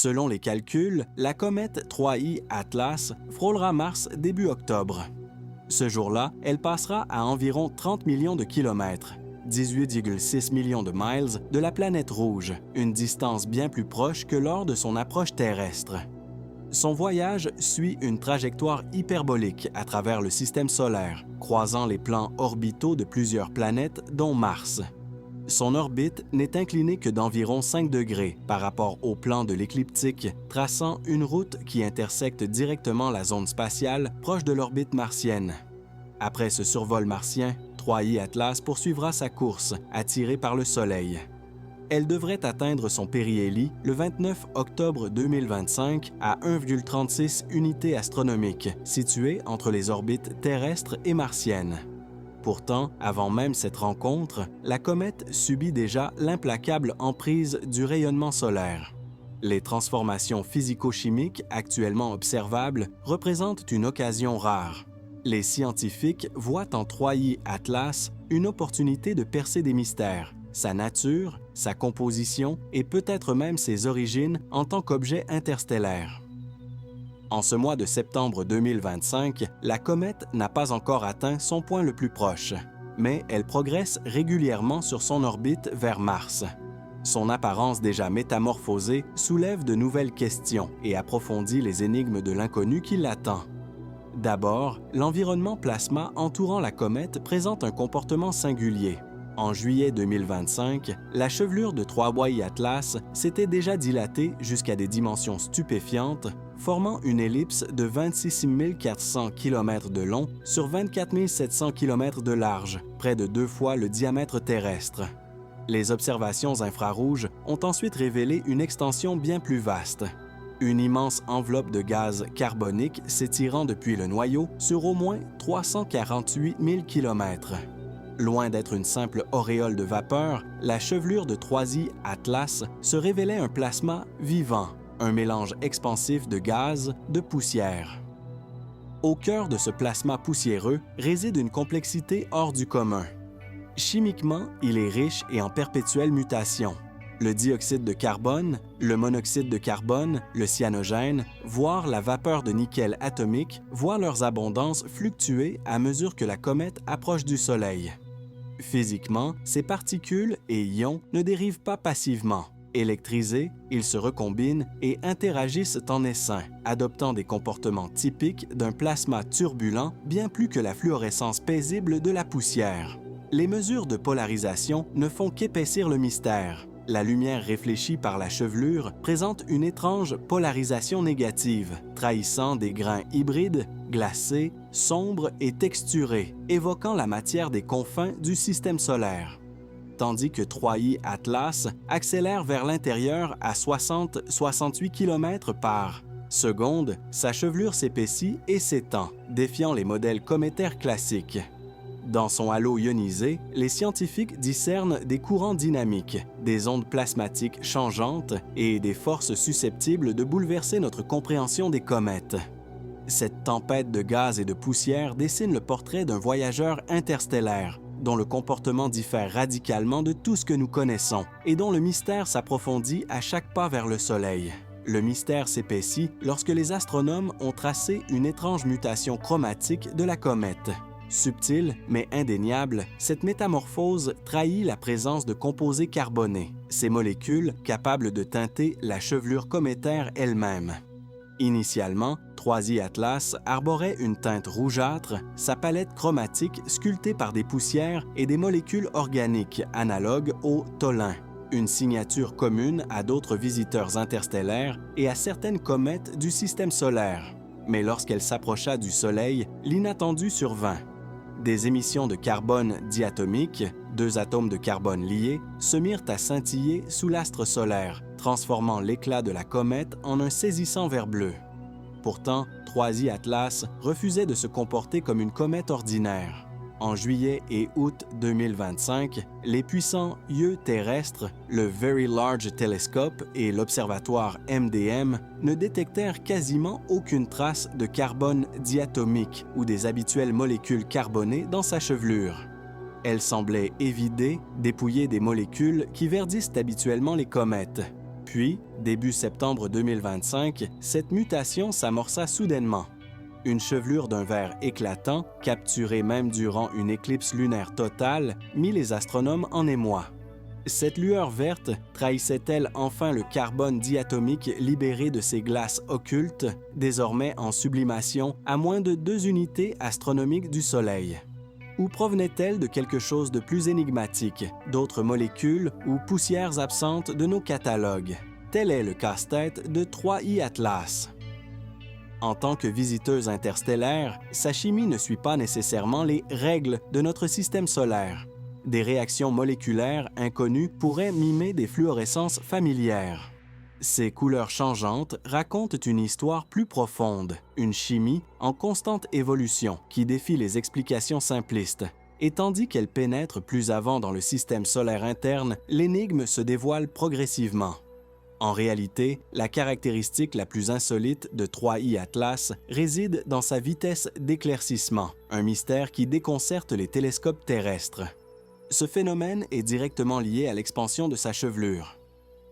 Selon les calculs, la comète 3I Atlas frôlera Mars début octobre. Ce jour-là, elle passera à environ 30 millions de kilomètres, 18,6 millions de miles de la planète rouge, une distance bien plus proche que lors de son approche terrestre. Son voyage suit une trajectoire hyperbolique à travers le système solaire, croisant les plans orbitaux de plusieurs planètes, dont Mars. Son orbite n'est inclinée que d'environ 5 degrés par rapport au plan de l'écliptique, traçant une route qui intersecte directement la zone spatiale proche de l'orbite martienne. Après ce survol martien, 3I Atlas poursuivra sa course, attirée par le Soleil. Elle devrait atteindre son périhélie le 29 octobre 2025 à 1,36 unités astronomiques, située entre les orbites terrestres et martiennes. Pourtant, avant même cette rencontre, la comète subit déjà l'implacable emprise du rayonnement solaire. Les transformations physico-chimiques actuellement observables représentent une occasion rare. Les scientifiques voient en 3I Atlas une opportunité de percer des mystères, sa nature, sa composition et peut-être même ses origines en tant qu'objet interstellaire. En ce mois de septembre 2025, la comète n'a pas encore atteint son point le plus proche, mais elle progresse régulièrement sur son orbite vers Mars. Son apparence déjà métamorphosée soulève de nouvelles questions et approfondit les énigmes de l'inconnu qui l'attend. D'abord, l'environnement plasma entourant la comète présente un comportement singulier. En juillet 2025, la chevelure de 3I Atlas s'était déjà dilatée jusqu'à des dimensions stupéfiantes, formant une ellipse de 26 400 km de long sur 24 700 km de large, près de 2 fois le diamètre terrestre. Les observations infrarouges ont ensuite révélé une extension bien plus vaste. Une immense enveloppe de gaz carbonique s'étirant depuis le noyau sur au moins 348 000 km. Loin d'être une simple auréole de vapeur, la chevelure de 3I Atlas se révélait un plasma vivant, un mélange expansif de gaz, de poussière. Au cœur de ce plasma poussiéreux réside une complexité hors du commun. Chimiquement, il est riche et en perpétuelle mutation. Le dioxyde de carbone, le monoxyde de carbone, le cyanogène, voire la vapeur de nickel atomique voient leurs abondances fluctuer à mesure que la comète approche du Soleil. Physiquement, ces particules et ions ne dérivent pas passivement. Électrisés, ils se recombinent et interagissent en essaim, adoptant des comportements typiques d'un plasma turbulent bien plus que la fluorescence paisible de la poussière. Les mesures de polarisation ne font qu'épaissir le mystère. La lumière réfléchie par la chevelure présente une étrange polarisation négative, trahissant des grains hybrides, glacés, sombres et texturés, évoquant la matière des confins du système solaire. Tandis que 3I Atlas accélère vers l'intérieur à 60-68 km par seconde, sa chevelure s'épaissit et s'étend, défiant les modèles cométaires classiques. Dans son halo ionisé, les scientifiques discernent des courants dynamiques, des ondes plasmatiques changeantes et des forces susceptibles de bouleverser notre compréhension des comètes. Cette tempête de gaz et de poussière dessine le portrait d'un voyageur interstellaire, dont le comportement diffère radicalement de tout ce que nous connaissons et dont le mystère s'approfondit à chaque pas vers le Soleil. Le mystère s'épaissit lorsque les astronomes ont tracé une étrange mutation chromatique de la comète. Subtile, mais indéniable, cette métamorphose trahit la présence de composés carbonés, ces molécules capables de teinter la chevelure cométaire elle-même. Initialement, 3I Atlas arborait une teinte rougeâtre, sa palette chromatique sculptée par des poussières et des molécules organiques analogues au tholin, une signature commune à d'autres visiteurs interstellaires et à certaines comètes du système solaire. Mais lorsqu'elle s'approcha du Soleil, l'inattendu survint. Des émissions de carbone diatomique, 2 atomes de carbone liés, se mirent à scintiller sous l'astre solaire, transformant l'éclat de la comète en un saisissant vert bleu. Pourtant, 3I Atlas refusait de se comporter comme une comète ordinaire. En juillet et août 2025, les puissants yeux terrestres, le Very Large Telescope et l'observatoire MDM ne détectèrent quasiment aucune trace de carbone diatomique ou des habituelles molécules carbonées dans sa chevelure. Elle semblait évidée, dépouillée des molécules qui verdissent habituellement les comètes. Puis, début septembre 2025, cette mutation s'amorça soudainement. Une chevelure d'un vert éclatant, capturée même durant une éclipse lunaire totale, mit les astronomes en émoi. Cette lueur verte trahissait-elle enfin le carbone diatomique libéré de ces glaces occultes, désormais en sublimation à moins de 2 unités astronomiques du Soleil? Ou provenait-elle de quelque chose de plus énigmatique, d'autres molécules ou poussières absentes de nos catalogues? Tel est le casse-tête de 3I Atlas. En tant que visiteuse interstellaire, sa chimie ne suit pas nécessairement les règles de notre système solaire. Des réactions moléculaires inconnues pourraient mimer des fluorescences familières. Ces couleurs changeantes racontent une histoire plus profonde, une chimie en constante évolution qui défie les explications simplistes. Et tandis qu'elle pénètre plus avant dans le système solaire interne, l'énigme se dévoile progressivement. En réalité, la caractéristique la plus insolite de 3I Atlas réside dans sa vitesse d'éclaircissement, un mystère qui déconcerte les télescopes terrestres. Ce phénomène est directement lié à l'expansion de sa chevelure.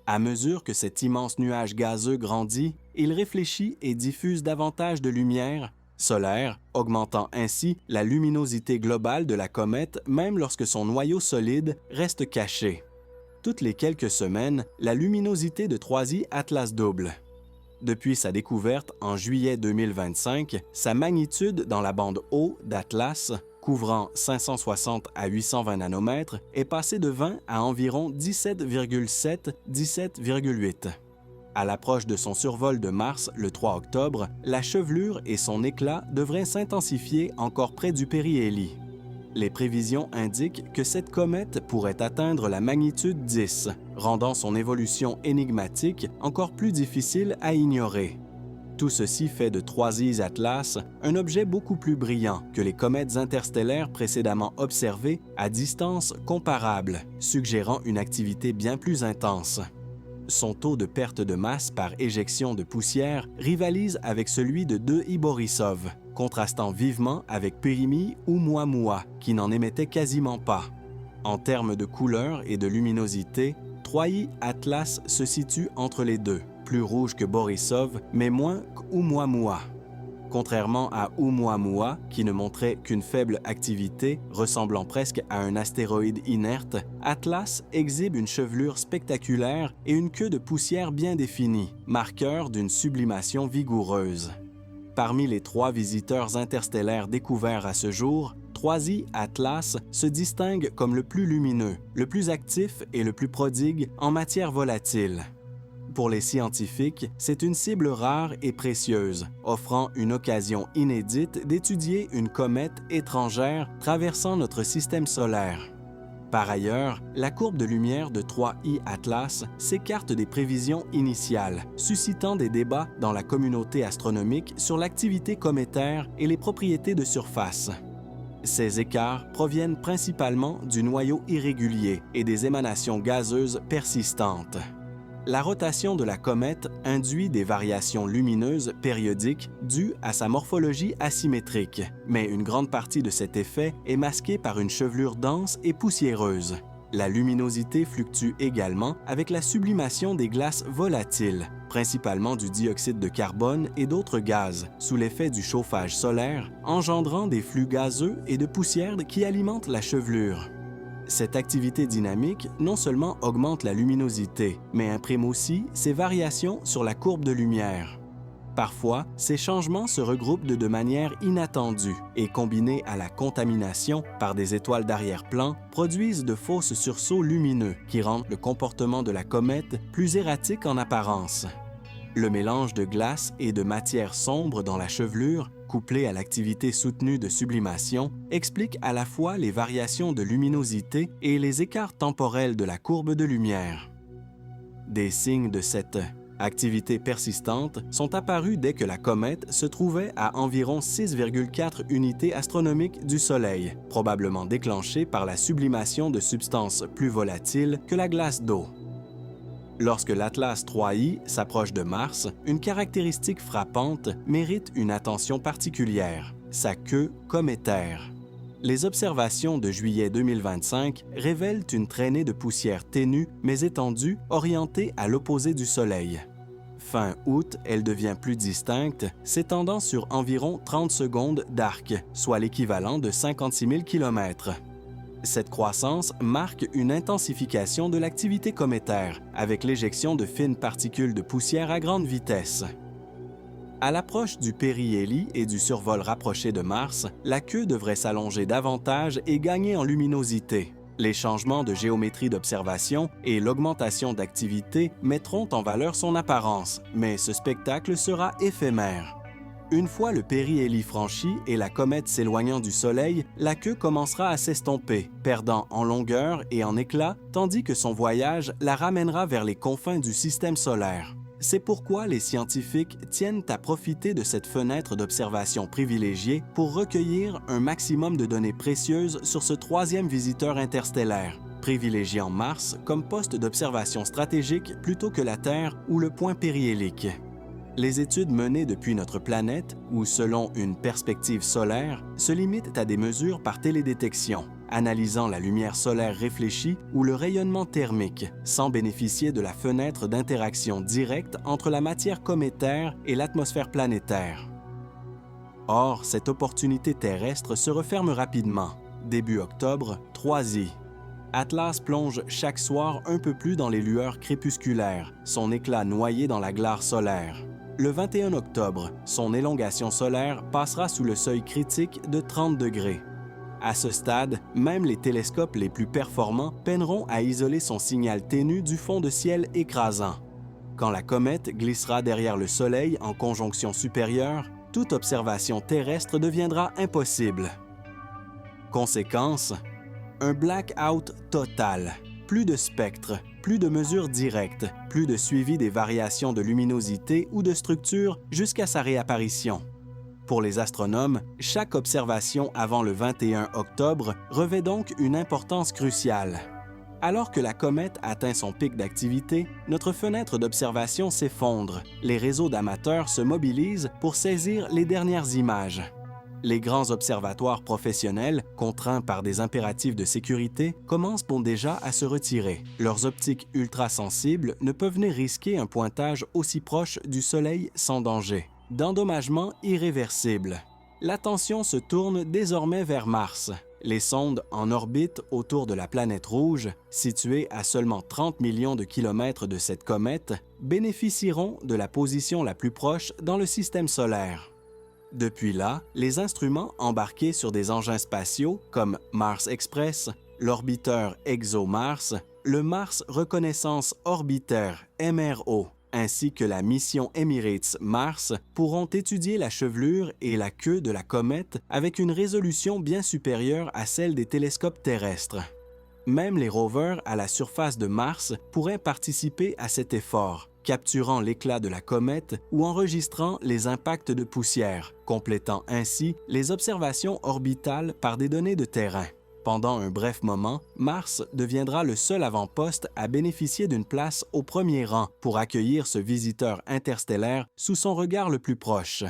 À mesure que cet immense nuage gazeux grandit, il réfléchit et diffuse davantage de lumière solaire, augmentant ainsi la luminosité globale de la comète même lorsque son noyau solide reste caché. Toutes les quelques semaines, la luminosité de 3I Atlas double. Depuis sa découverte en juillet 2025, sa magnitude dans la bande O d'Atlas, couvrant 560 à 820 nanomètres, est passée de 20 à environ 17,7-17,8. À l'approche de son survol de Mars le 3 octobre, la chevelure et son éclat devraient s'intensifier encore près du périhélie. Les prévisions indiquent que cette comète pourrait atteindre la magnitude 10, rendant son évolution énigmatique encore plus difficile à ignorer. Tout ceci fait de 3I Atlas un objet beaucoup plus brillant que les comètes interstellaires précédemment observées à distance comparable, suggérant une activité bien plus intense. Son taux de perte de masse par éjection de poussière rivalise avec celui de 2I Borisov, contrastant vivement avec Périmi ou Oumuamua, qui n'en émettait quasiment pas. En termes de couleur et de luminosité, 3I Atlas se situe entre les deux, plus rouge que Borisov, mais moins qu'Oumuamua. Contrairement à Oumuamua, qui ne montrait qu'une faible activité, ressemblant presque à un astéroïde inerte, Atlas exhibe une chevelure spectaculaire et une queue de poussière bien définie, marqueur d'une sublimation vigoureuse. Parmi les 3 visiteurs interstellaires découverts à ce jour, 3I Atlas se distingue comme le plus lumineux, le plus actif et le plus prodigue en matière volatile. Pour les scientifiques, c'est une cible rare et précieuse, offrant une occasion inédite d'étudier une comète étrangère traversant notre système solaire. Par ailleurs, la courbe de lumière de 3I Atlas s'écarte des prévisions initiales, suscitant des débats dans la communauté astronomique sur l'activité cométaire et les propriétés de surface. Ces écarts proviennent principalement du noyau irrégulier et des émanations gazeuses persistantes. La rotation de la comète induit des variations lumineuses périodiques dues à sa morphologie asymétrique, mais une grande partie de cet effet est masquée par une chevelure dense et poussiéreuse. La luminosité fluctue également avec la sublimation des glaces volatiles, principalement du dioxyde de carbone et d'autres gaz, sous l'effet du chauffage solaire, engendrant des flux gazeux et de poussière qui alimentent la chevelure. Cette activité dynamique non seulement augmente la luminosité, mais imprime aussi ses variations sur la courbe de lumière. Parfois, ces changements se regroupent de manière inattendue et, combinés à la contamination par des étoiles d'arrière-plan, produisent de fausses sursauts lumineux qui rendent le comportement de la comète plus erratique en apparence. Le mélange de glace et de matière sombre dans la chevelure, couplé à l'activité soutenue de sublimation, explique à la fois les variations de luminosité et les écarts temporels de la courbe de lumière. Des signes de cette activité persistante sont apparus dès que la comète se trouvait à environ 6,4 unités astronomiques du Soleil, probablement déclenchée par la sublimation de substances plus volatiles que la glace d'eau. Lorsque l'Atlas 3I s'approche de Mars, une caractéristique frappante mérite une attention particulière, sa queue cométaire. Les observations de juillet 2025 révèlent une traînée de poussière ténue mais étendue, orientée à l'opposé du Soleil. Fin août, elle devient plus distincte, s'étendant sur environ 30 secondes d'arc, soit l'équivalent de 56 000 km. Cette croissance marque une intensification de l'activité cométaire, avec l'éjection de fines particules de poussière à grande vitesse. À l'approche du périhélie et du survol rapproché de Mars, la queue devrait s'allonger davantage et gagner en luminosité. Les changements de géométrie d'observation et l'augmentation d'activité mettront en valeur son apparence, mais ce spectacle sera éphémère. Une fois le périhélie franchi et la comète s'éloignant du Soleil, la queue commencera à s'estomper, perdant en longueur et en éclat, tandis que son voyage la ramènera vers les confins du système solaire. C'est pourquoi les scientifiques tiennent à profiter de cette fenêtre d'observation privilégiée pour recueillir un maximum de données précieuses sur ce troisième visiteur interstellaire, privilégiant Mars comme poste d'observation stratégique plutôt que la Terre ou le point périhélique. Les études menées depuis notre planète, ou selon une perspective solaire, se limitent à des mesures par télédétection, analysant la lumière solaire réfléchie ou le rayonnement thermique, sans bénéficier de la fenêtre d'interaction directe entre la matière cométaire et l'atmosphère planétaire. Or, cette opportunité terrestre se referme rapidement. Début octobre, 3i. Atlas plonge chaque soir un peu plus dans les lueurs crépusculaires, son éclat noyé dans la glare solaire. Le 21 octobre, son élongation solaire passera sous le seuil critique de 30 degrés. À ce stade, même les télescopes les plus performants peineront à isoler son signal ténu du fond de ciel écrasant. Quand la comète glissera derrière le Soleil en conjonction supérieure, toute observation terrestre deviendra impossible. Conséquence, un blackout total. Plus de spectres, plus de mesures directes, plus de suivi des variations de luminosité ou de structure jusqu'à sa réapparition. Pour les astronomes, chaque observation avant le 21 octobre revêt donc une importance cruciale. Alors que la comète atteint son pic d'activité, notre fenêtre d'observation s'effondre. Les réseaux d'amateurs se mobilisent pour saisir les dernières images. Les grands observatoires professionnels, contraints par des impératifs de sécurité, commencent donc déjà à se retirer. Leurs optiques ultrasensibles ne peuvent ni risquer un pointage aussi proche du Soleil sans danger. D'endommagement irréversible. L'attention se tourne désormais vers Mars. Les sondes en orbite autour de la planète rouge, située à seulement 30 millions de kilomètres de cette comète, bénéficieront de la position la plus proche dans le système solaire. Depuis là, les instruments embarqués sur des engins spatiaux comme Mars Express, l'orbiteur ExoMars, le Mars Reconnaissance Orbiter MRO, ainsi que la mission Emirates Mars pourront étudier la chevelure et la queue de la comète avec une résolution bien supérieure à celle des télescopes terrestres. Même les rovers à la surface de Mars pourraient participer à cet effort, capturant l'éclat de la comète ou enregistrant les impacts de poussière, complétant ainsi les observations orbitales par des données de terrain. Pendant un bref moment, Mars deviendra le seul avant-poste à bénéficier d'une place au premier rang pour accueillir ce visiteur interstellaire sous son regard le plus proche.